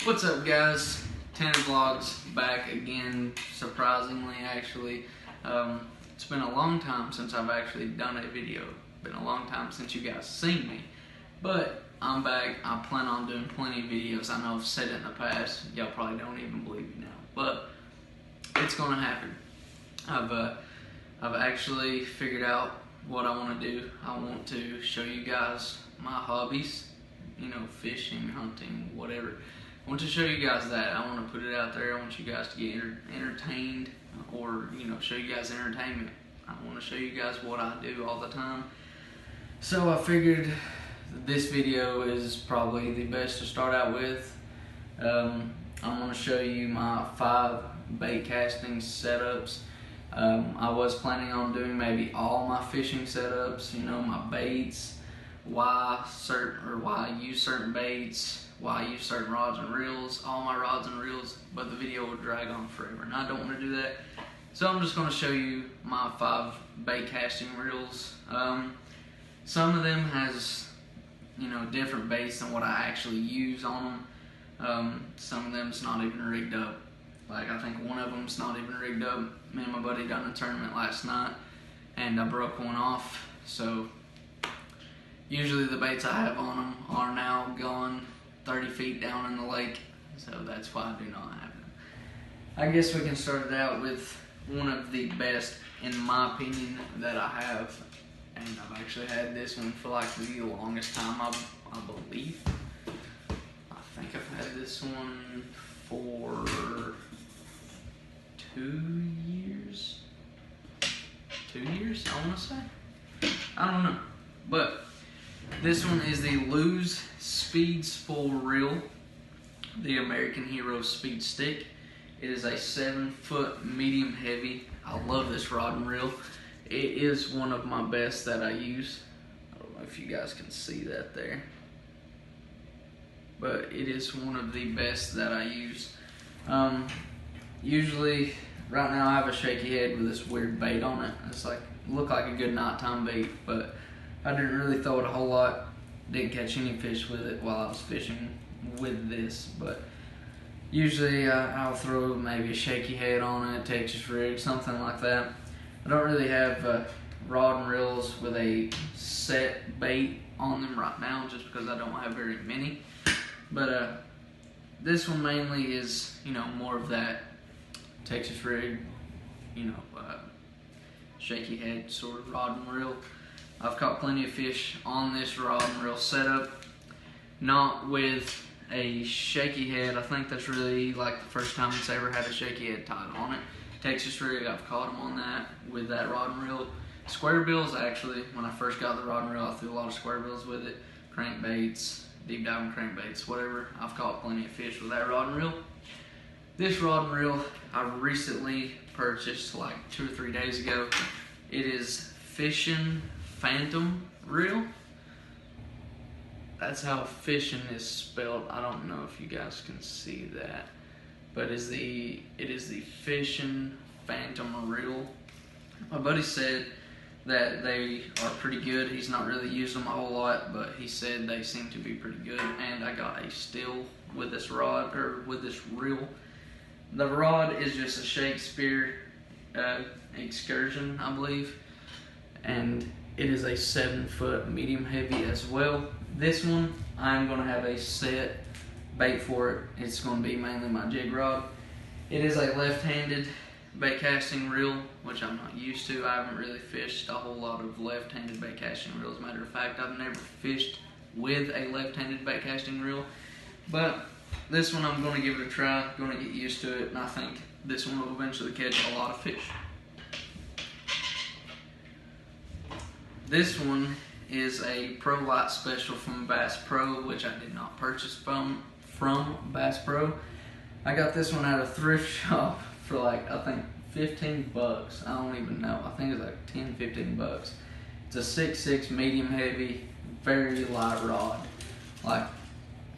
What's up, guys? Tanner Vlogs back again, surprisingly actually. It's been a long time since I've actually done a video. Been a long time since you guys seen me. But I'm back. I plan on doing plenty of videos. I know I've said it in the past. Y'all probably don't even believe me now. But it's gonna happen. I've actually figured out what I want to do. I want to show you guys my hobbies. You know, fishing, hunting, whatever. I want to show you guys that. I want to put it out there. I want you guys to get entertained, or show you guys entertainment. I want to show you guys what I do all the time. So I figured this video is probably the best to start out with. I'm going to show you my 5 bait casting setups. I was planning on doing maybe all my fishing setups, my baits, why I use certain baits, why I use certain rods and reels, all my rods and reels, but the video would drag on forever, and I don't want to do that. So I'm just going to show you my 5 bait casting reels. Some of them has, different baits than what I actually use on them. Some of them's not even rigged up. Like, I think one of them's not even rigged up. Me and my buddy done a tournament last night, and I broke one off. So usually the baits I have on them are now gone 30 feet down in the lake, so that's why I do not have them. I guess we can start it out with one of the best, in my opinion, that I have, and I've actually had this one for like the longest time, I believe. I think I've had this one for 2 years? 2 years, I want to say? I don't know, but this one is the Lose Speed Spool Reel, the American Hero Speed Stick. It is a 7-foot medium heavy. I love this rod and reel. It is one of my best that I use. I don't know if you guys can see that there, but it is one of the best that I use. Usually, right now I have a shaky head with this weird bait on it. It's like, look like a good nighttime bait, but I didn't really throw it a whole lot. Didn't catch any fish with it while I was fishing with this, but usually I'll throw maybe a shaky head on it, Texas rig, something like that. I don't really have rod and reels with a set bait on them right now, just because I don't have very many. But this one mainly is, more of that Texas rig, shaky head sort of rod and reel. I've caught plenty of fish on this rod and reel setup, not with a shaky head. I think that's really like the first time it's ever had a shaky head tied on it. Texas rig, I've caught them on that with that rod and reel. Square bills, actually, when I first got the rod and reel, I threw a lot of square bills with it. Crankbaits, deep diving crankbaits, whatever. I've caught plenty of fish with that rod and reel. This rod and reel I recently purchased like 2 or 3 days ago. It is Fishing Phantom Reel. That's how fishing is spelled. I don't know if you guys can see that, but it is the Fishing Phantom Reel. My buddy said that they are pretty good. He's not really used them a whole lot, but he said they seem to be pretty good. And I got a still with this rod, or with this reel. The rod is just a Shakespeare Excursion, I believe, and it is a 7-foot medium heavy as well. This one, I'm going to have a set bait for it. It's going to be mainly my jig rod. It is a left-handed bait casting reel, which I'm not used to. I haven't really fished a whole lot of left-handed bait casting reels. As a matter of fact, I've never fished with a left-handed bait casting reel. But this one, I'm going to give it a try. Going to get used to it, and I think this one will eventually catch a lot of fish. This one is a Pro Light Special from Bass Pro, which I did not purchase from Bass Pro. I got this one at a thrift shop for like, I think 15 bucks. I don't even know. I think it's like 10, 15 bucks. It's a 6'6" medium heavy, very light rod. Like,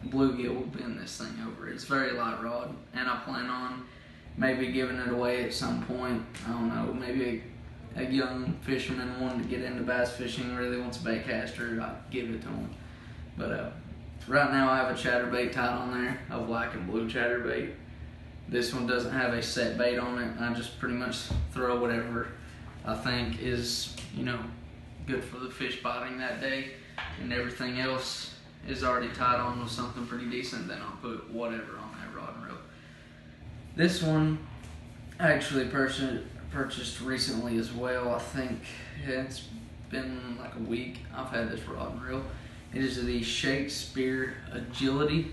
bluegill will bend this thing over. It's very light rod, and I plan on maybe giving it away at some point. I don't know, maybe a young fisherman wanting to get into bass fishing, really wants a bait caster, I'd give it to him. But Right now I have a chatterbait tied on there, a black and blue chatterbait. This one doesn't have a set bait on it. I just pretty much throw whatever I think is, good for the fish biting that day, and everything else is already tied on with something pretty decent. Then I'll put whatever on that rod and reel. This one I actually purchased recently as well. I think it's been like a week I've had this rod and reel. It is the Shakespeare Agility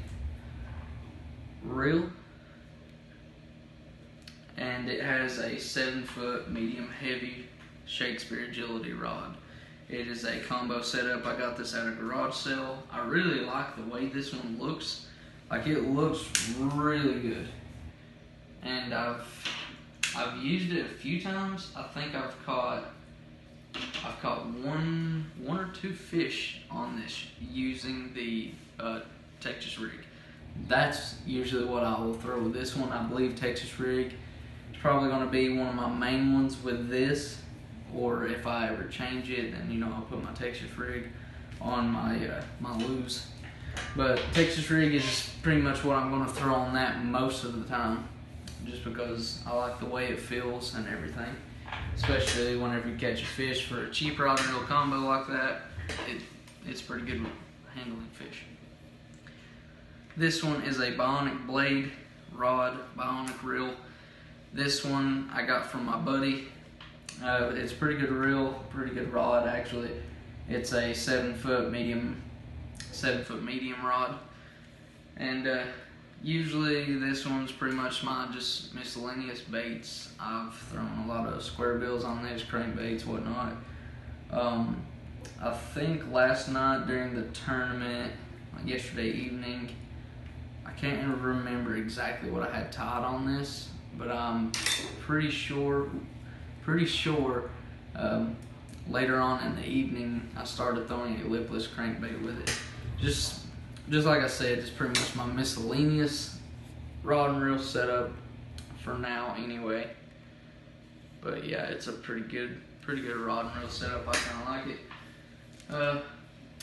reel, and it has a 7-foot medium heavy Shakespeare Agility rod. It is a combo setup. I got this at a garage sale. I really like the way this one looks. Like, it looks really good, and I've used it a few times. I think I've caught one or two fish on this using the Texas rig. That's usually what I will throw with this one. I believe Texas rig is probably going to be one of my main ones with this, or if I ever change it, then I'll put my Texas rig on my my lures. But Texas rig is pretty much what I'm going to throw on that most of the time, just because I like the way it feels and everything. Especially whenever you catch a fish for a cheap rod and reel combo like that, it's pretty good handling fish. This one is a bionic blade rod, bionic reel. This one I got from my buddy. It's a pretty good reel, pretty good rod actually. It's a 7-foot medium rod, and usually this one's pretty much my just miscellaneous baits. I've thrown a lot of square bills on this, crankbaits, whatnot. I think last night during the tournament, like yesterday evening, I can't remember exactly what I had tied on this, but I'm pretty sure later on in the evening I started throwing a lipless crankbait with it. Just like I said, it's pretty much my miscellaneous rod and reel setup for now anyway. But yeah, it's a pretty good rod and reel setup. I kind of like it.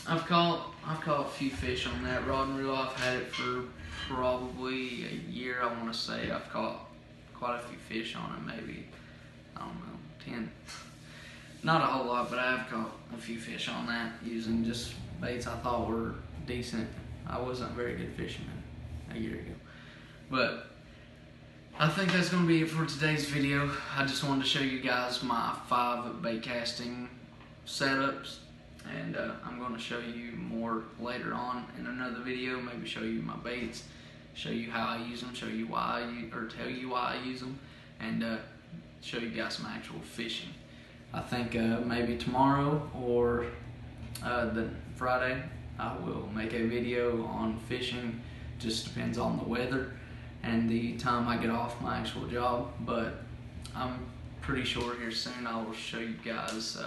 I've caught a few fish on that rod and reel. I've had it for probably a year. I want to say I've caught quite a few fish on it, maybe, I don't know, 10. Not a whole lot, but I have caught a few fish on that using just baits I thought were decent. I wasn't a very good fisherman a year ago. But I think that's going to be it for today's video. I just wanted to show you guys my 5 bait casting setups, and I'm going to show you more later on in another video. Maybe show you my baits, show you how I use them, show you why tell you why I use them, and show you guys some actual fishing. I think maybe tomorrow or the Friday I will make a video on fishing. Just depends on the weather and the time I get off my actual job, but I'm pretty sure here soon I will show you guys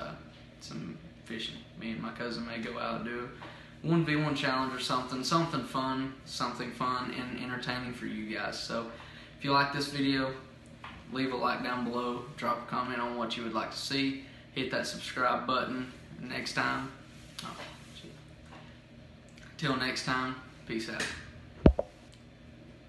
some fishing. Me and my cousin may go out and do a 1v1 challenge or something fun and entertaining for you guys. So if you like this video, leave a like down below, drop a comment on what you would like to see, hit that subscribe button. Till next time, peace out.